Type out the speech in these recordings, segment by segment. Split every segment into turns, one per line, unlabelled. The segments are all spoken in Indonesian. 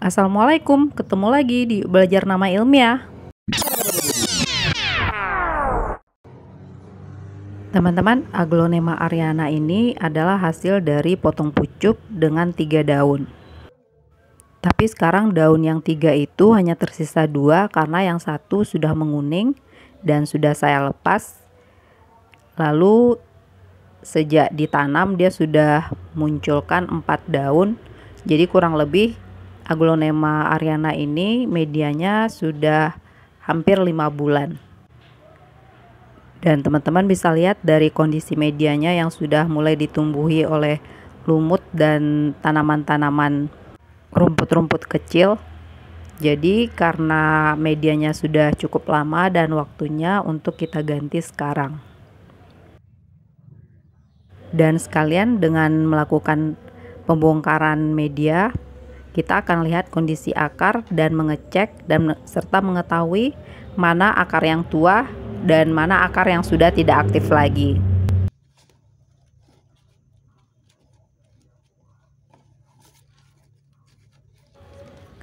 Assalamualaikum, ketemu lagi di Belajar Nama Ilmiah. Teman-teman, Aglonema ariana ini adalah hasil dari potong pucuk dengan 3 daun. Tapi sekarang daun yang 3 itu hanya tersisa 2 karena yang satu sudah menguning dan sudah saya lepas. Lalu sejak ditanam dia sudah munculkan 4 daun. Jadi kurang lebih Aglonema ariana ini medianya sudah hampir 5 bulan. Dan teman-teman bisa lihat dari kondisi medianya yang sudah mulai ditumbuhi oleh lumut dan tanaman-tanaman rumput-rumput kecil. Jadi karena medianya sudah cukup lama dan waktunya untuk kita ganti sekarang. Dan sekalian dengan melakukan pembongkaran media, kita akan lihat kondisi akar dan mengecek dan serta mengetahui mana akar yang tua dan mana akar yang sudah tidak aktif lagi.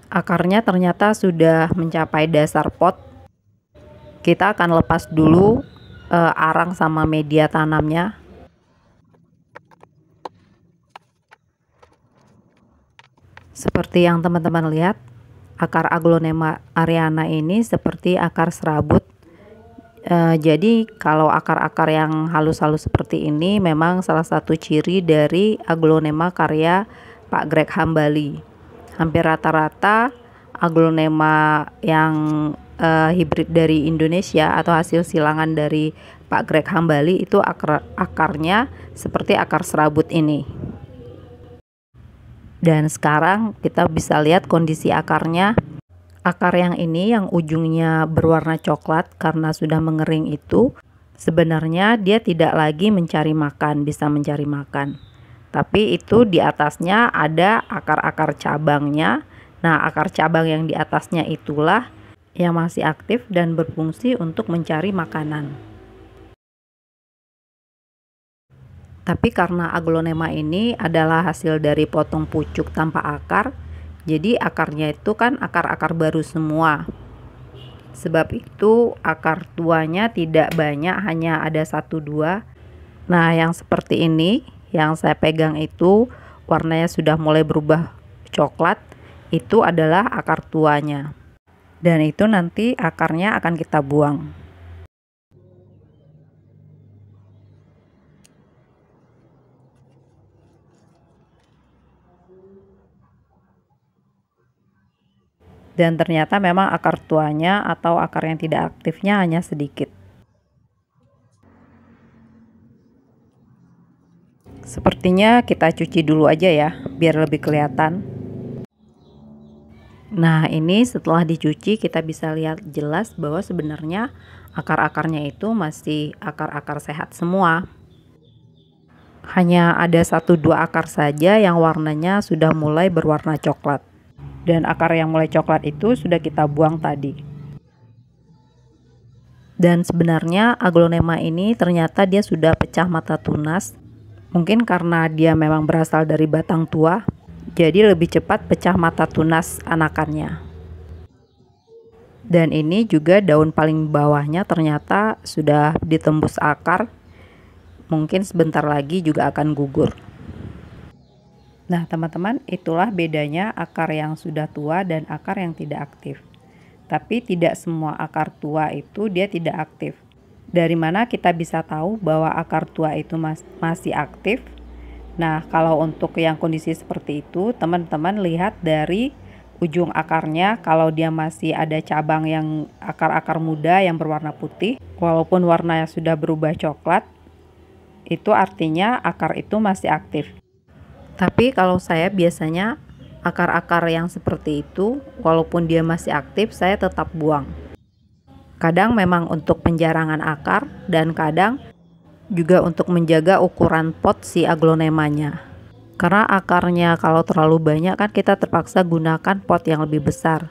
Akarnya ternyata sudah mencapai dasar pot. Kita akan lepas dulu arang sama media tanamnya. Seperti yang teman-teman lihat, akar Aglonema ariana ini seperti akar serabut. Jadi kalau akar-akar yang halus-halus seperti ini memang salah satu ciri dari Aglonema karya Pak Greg Hambali. Hampir rata-rata Aglonema yang hibrid dari Indonesia atau hasil silangan dari Pak Greg Hambali itu akarnya seperti akar serabut ini. Dan sekarang kita bisa lihat kondisi akarnya. Akar yang ini yang ujungnya berwarna coklat karena sudah mengering itu sebenarnya dia tidak lagi mencari makan, bisa mencari makan. Tapi itu di atasnya ada akar-akar cabangnya. Nah, akar cabang yang di atasnya itulah yang masih aktif dan berfungsi untuk mencari makanan. Tapi karena Aglonema ini adalah hasil dari potong pucuk tanpa akar, jadi akarnya itu kan akar-akar baru semua. Sebab itu akar tuanya tidak banyak, hanya ada 1-2. Nah, yang seperti ini yang saya pegang itu warnanya sudah mulai berubah coklat, itu adalah akar tuanya. Dan itu nanti akarnya akan kita buang. Dan ternyata memang akar tuanya atau akar yang tidak aktifnya hanya sedikit. Sepertinya kita cuci dulu aja ya, biar lebih kelihatan. Nah, ini setelah dicuci kita bisa lihat jelas bahwa sebenarnya akar-akarnya itu masih akar-akar sehat semua. Hanya ada 1-2 akar saja yang warnanya sudah mulai berwarna coklat. Dan akar yang mulai coklat itu sudah kita buang tadi. Dan sebenarnya Aglonema ini ternyata dia sudah pecah mata tunas. Mungkin karena dia memang berasal dari batang tua, jadi lebih cepat pecah mata tunas anakannya. Dan ini juga daun paling bawahnya ternyata sudah ditembus akar. Mungkin sebentar lagi juga akan gugur. Nah, teman-teman, itulah bedanya akar yang sudah tua dan akar yang tidak aktif. Tapi tidak semua akar tua itu dia tidak aktif. Dari mana kita bisa tahu bahwa akar tua itu masih aktif? Nah, kalau untuk yang kondisi seperti itu, teman-teman lihat dari ujung akarnya, kalau dia masih ada cabang yang akar-akar muda yang berwarna putih, walaupun warnanya sudah berubah coklat, itu artinya akar itu masih aktif. Tapi kalau saya biasanya akar-akar yang seperti itu, walaupun dia masih aktif, saya tetap buang. Kadang memang untuk penjarangan akar dan kadang juga untuk menjaga ukuran pot si aglonemanya. Karena akarnya kalau terlalu banyak kan kita terpaksa gunakan pot yang lebih besar.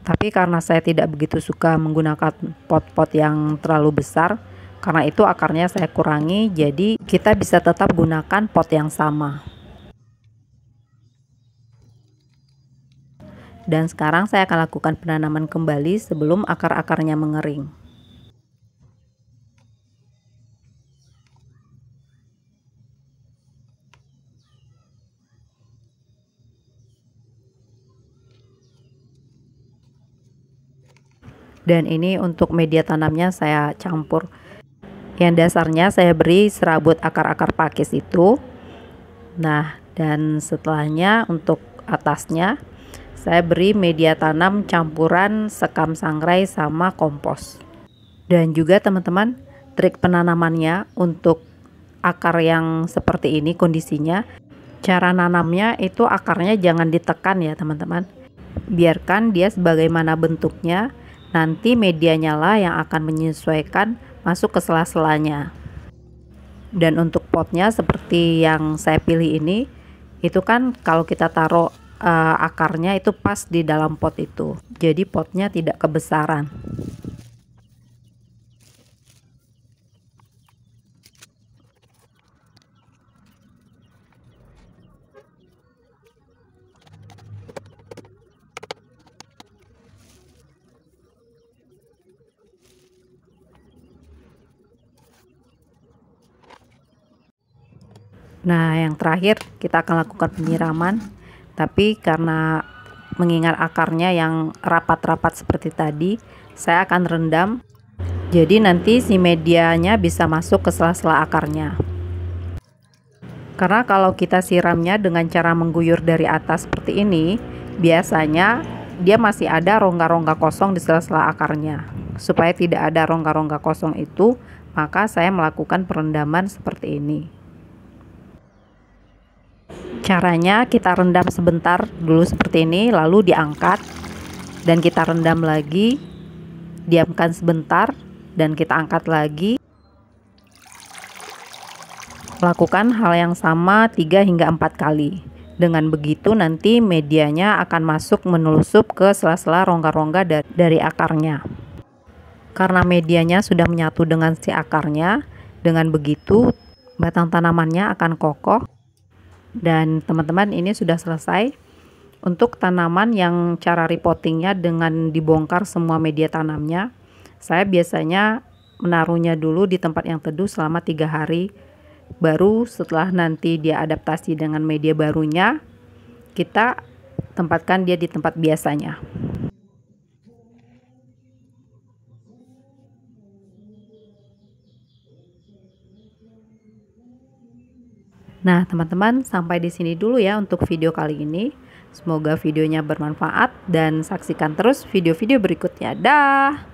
Tapi karena saya tidak begitu suka menggunakan pot-pot yang terlalu besar, karena itu akarnya saya kurangi, jadi kita bisa tetap gunakan pot yang sama. Dan sekarang saya akan lakukan penanaman kembali sebelum akar-akarnya mengering. Dan ini untuk media tanamnya saya campur. Yang dasarnya saya beri serabut akar-akar pakis itu. Nah, dan setelahnya untuk atasnya saya beri media tanam campuran sekam sangrai sama kompos. Dan juga teman-teman, trik penanamannya untuk akar yang seperti ini kondisinya, cara nanamnya itu akarnya jangan ditekan ya teman-teman. Biarkan dia sebagaimana bentuknya, nanti medianya lah yang akan menyesuaikan masuk ke sela-selanya. Dan untuk potnya seperti yang saya pilih ini, itu kan kalau kita taruh akarnya itu pas di dalam pot itu, jadi potnya tidak kebesaran. Nah, yang terakhir kita akan lakukan penyiraman, tapi karena mengingat akarnya yang rapat-rapat seperti tadi, saya akan rendam. Jadi nanti si medianya bisa masuk ke sela-sela akarnya. Karena kalau kita siramnya dengan cara mengguyur dari atas seperti ini, biasanya dia masih ada rongga-rongga kosong di sela-sela akarnya. Supaya tidak ada rongga-rongga kosong itu, maka saya melakukan perendaman seperti ini. Caranya kita rendam sebentar dulu seperti ini, lalu diangkat dan kita rendam lagi, diamkan sebentar dan kita angkat lagi. Lakukan hal yang sama 3 hingga 4 kali. Dengan begitu nanti medianya akan masuk menelusup ke sela-sela rongga-rongga dari akarnya. Karena medianya sudah menyatu dengan si akarnya, dengan begitu batang tanamannya akan kokoh. Dan teman-teman, ini sudah selesai untuk tanaman yang cara repottingnya dengan dibongkar semua media tanamnya. Saya biasanya menaruhnya dulu di tempat yang teduh selama 3 hari. Baru setelah nanti dia adaptasi dengan media barunya, kita tempatkan dia di tempat biasanya. Nah, teman-teman, sampai di sini dulu ya untuk video kali ini. Semoga videonya bermanfaat dan saksikan terus video-video berikutnya. Dah.